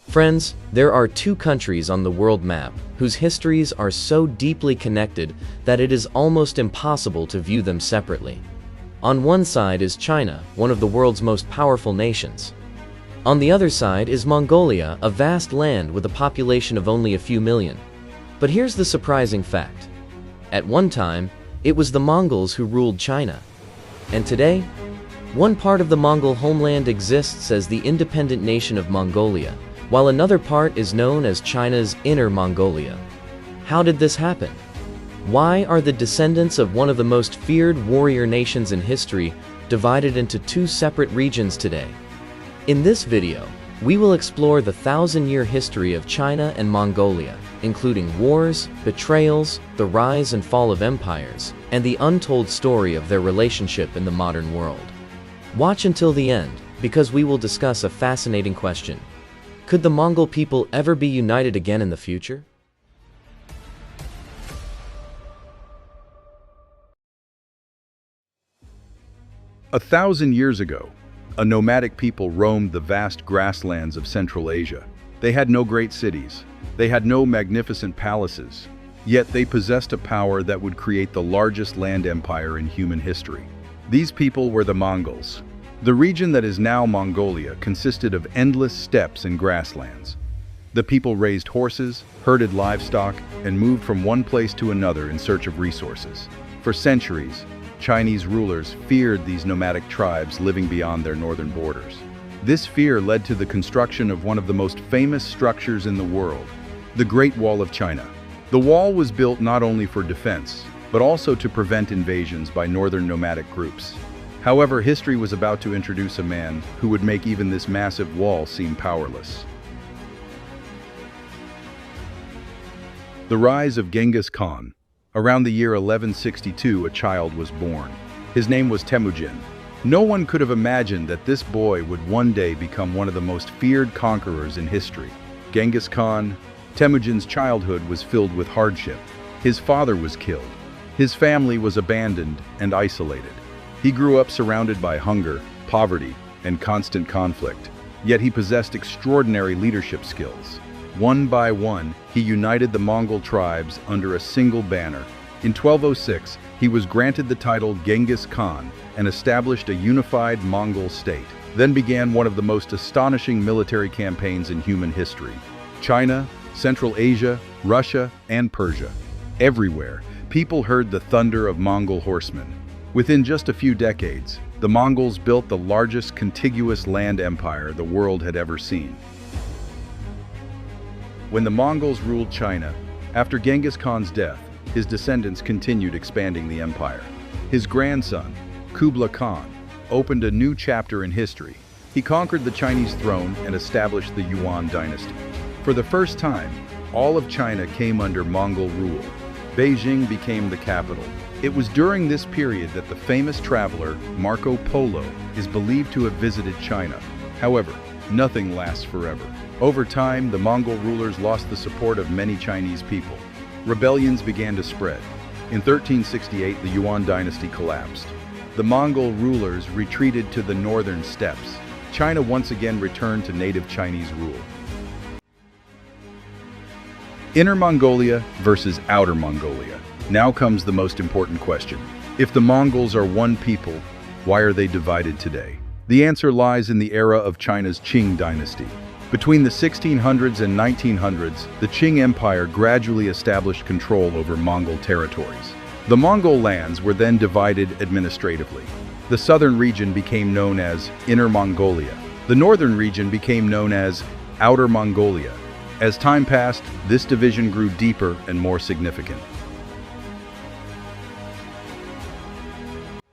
Friends, there are two countries on the world map whose histories are so deeply connected that it is almost impossible to view them separately. On one side is China, one of the world's most powerful nations. On the other side is Mongolia, a vast land with a population of only a few million. But here's the surprising fact. At one time, it was the Mongols who ruled China. And today, one part of the Mongol homeland exists as the independent nation of Mongolia, while another part is known as China's Inner Mongolia. How did this happen? Why are the descendants of one of the most feared warrior nations in history divided into two separate regions today? In this video, we will explore the thousand-year history of China and Mongolia, including wars, betrayals, the rise and fall of empires, and the untold story of their relationship in the modern world. Watch until the end, because we will discuss a fascinating question. Could the Mongol people ever be united again in the future? A thousand years ago, a nomadic people roamed the vast grasslands of Central Asia. They had no great cities. They had no magnificent palaces. Yet they possessed a power that would create the largest land empire in human history. These people were the Mongols. The region that is now Mongolia consisted of endless steppes and grasslands. The people raised horses, herded livestock, and moved from one place to another in search of resources. For centuries, Chinese rulers feared these nomadic tribes living beyond their northern borders. This fear led to the construction of one of the most famous structures in the world, the Great Wall of China. The wall was built not only for defense, but also to prevent invasions by northern nomadic groups. However, history was about to introduce a man who would make even this massive wall seem powerless. The rise of Genghis Khan. Around the year 1162, a child was born. His name was Temujin. No one could have imagined that this boy would one day become one of the most feared conquerors in history. Genghis Khan. Temujin's childhood was filled with hardship. His father was killed. His family was abandoned and isolated. He grew up surrounded by hunger, poverty, and constant conflict. Yet he possessed extraordinary leadership skills. One by one, he united the Mongol tribes under a single banner. In 1206, he was granted the title Genghis Khan and established a unified Mongol state. Then began one of the most astonishing military campaigns in human history. China, Central Asia, Russia, and Persia. Everywhere, people heard the thunder of Mongol horsemen. Within just a few decades, the Mongols built the largest contiguous land empire the world had ever seen. When the Mongols ruled China, after Genghis Khan's death, his descendants continued expanding the empire. His grandson, Kublai Khan, opened a new chapter in history. He conquered the Chinese throne and established the Yuan Dynasty. For the first time, all of China came under Mongol rule. Beijing became the capital. It was during this period that the famous traveler Marco Polo is believed to have visited China. However, nothing lasts forever. Over time, the Mongol rulers lost the support of many Chinese people. Rebellions began to spread. In 1368, the Yuan dynasty collapsed. The Mongol rulers retreated to the northern steppes. China once again returned to native Chinese rule. Inner Mongolia versus Outer Mongolia. Now comes the most important question. If the Mongols are one people, why are they divided today? The answer lies in the era of China's Qing Dynasty. Between the 1600s and 1900s, the Qing Empire gradually established control over Mongol territories. The Mongol lands were then divided administratively. The southern region became known as Inner Mongolia. The northern region became known as Outer Mongolia. As time passed, this division grew deeper and more significant.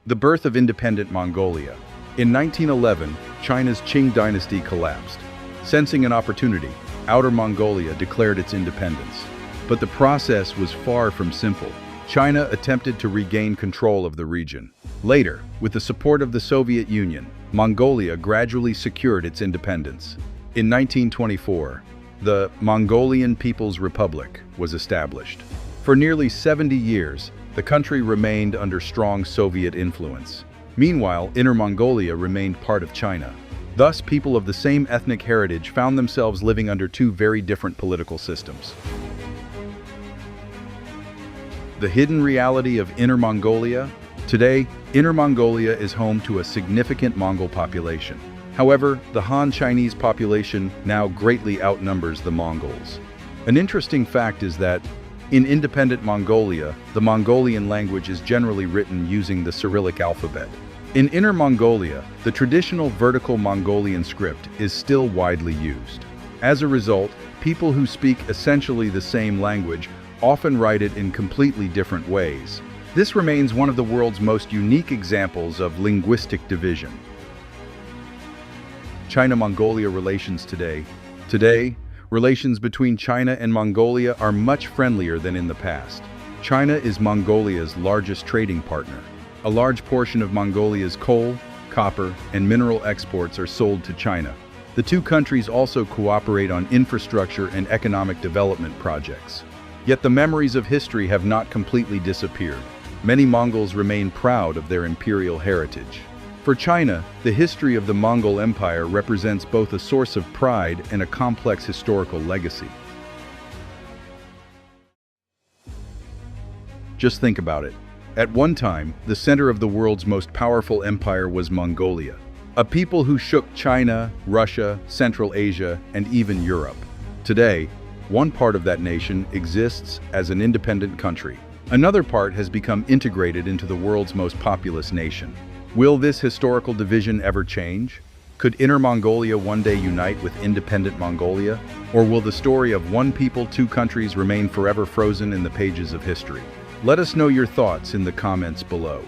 The birth of independent Mongolia. In 1911, China's Qing Dynasty collapsed. Sensing an opportunity, Outer Mongolia declared its independence. But the process was far from simple. China attempted to regain control of the region. Later, with the support of the Soviet Union, Mongolia gradually secured its independence. In 1924, the Mongolian People's Republic was established. For nearly 70 years, the country remained under strong Soviet influence. Meanwhile, Inner Mongolia remained part of China. Thus, people of the same ethnic heritage found themselves living under two very different political systems. The hidden reality of Inner Mongolia. Today, Inner Mongolia is home to a significant Mongol population. However, the Han Chinese population now greatly outnumbers the Mongols. An interesting fact is that, in independent Mongolia, the Mongolian language is generally written using the Cyrillic alphabet. In Inner Mongolia, the traditional vertical Mongolian script is still widely used. As a result, people who speak essentially the same language often write it in completely different ways. This remains one of the world's most unique examples of linguistic division. China-Mongolia relations today. Today, relations between China and Mongolia are much friendlier than in the past. China is Mongolia's largest trading partner. A large portion of Mongolia's coal, copper, and mineral exports are sold to China. The two countries also cooperate on infrastructure and economic development projects. Yet the memories of history have not completely disappeared. Many Mongols remain proud of their imperial heritage. For China, the history of the Mongol Empire represents both a source of pride and a complex historical legacy. Just think about it. At one time, the center of the world's most powerful empire was Mongolia, a people who shook China, Russia, Central Asia, and even Europe. Today, one part of that nation exists as an independent country. Another part has become integrated into the world's most populous nation. Will this historical division ever change? Could Inner Mongolia one day unite with independent Mongolia? Or will the story of one people, two countries remain forever frozen in the pages of history? Let us know your thoughts in the comments below.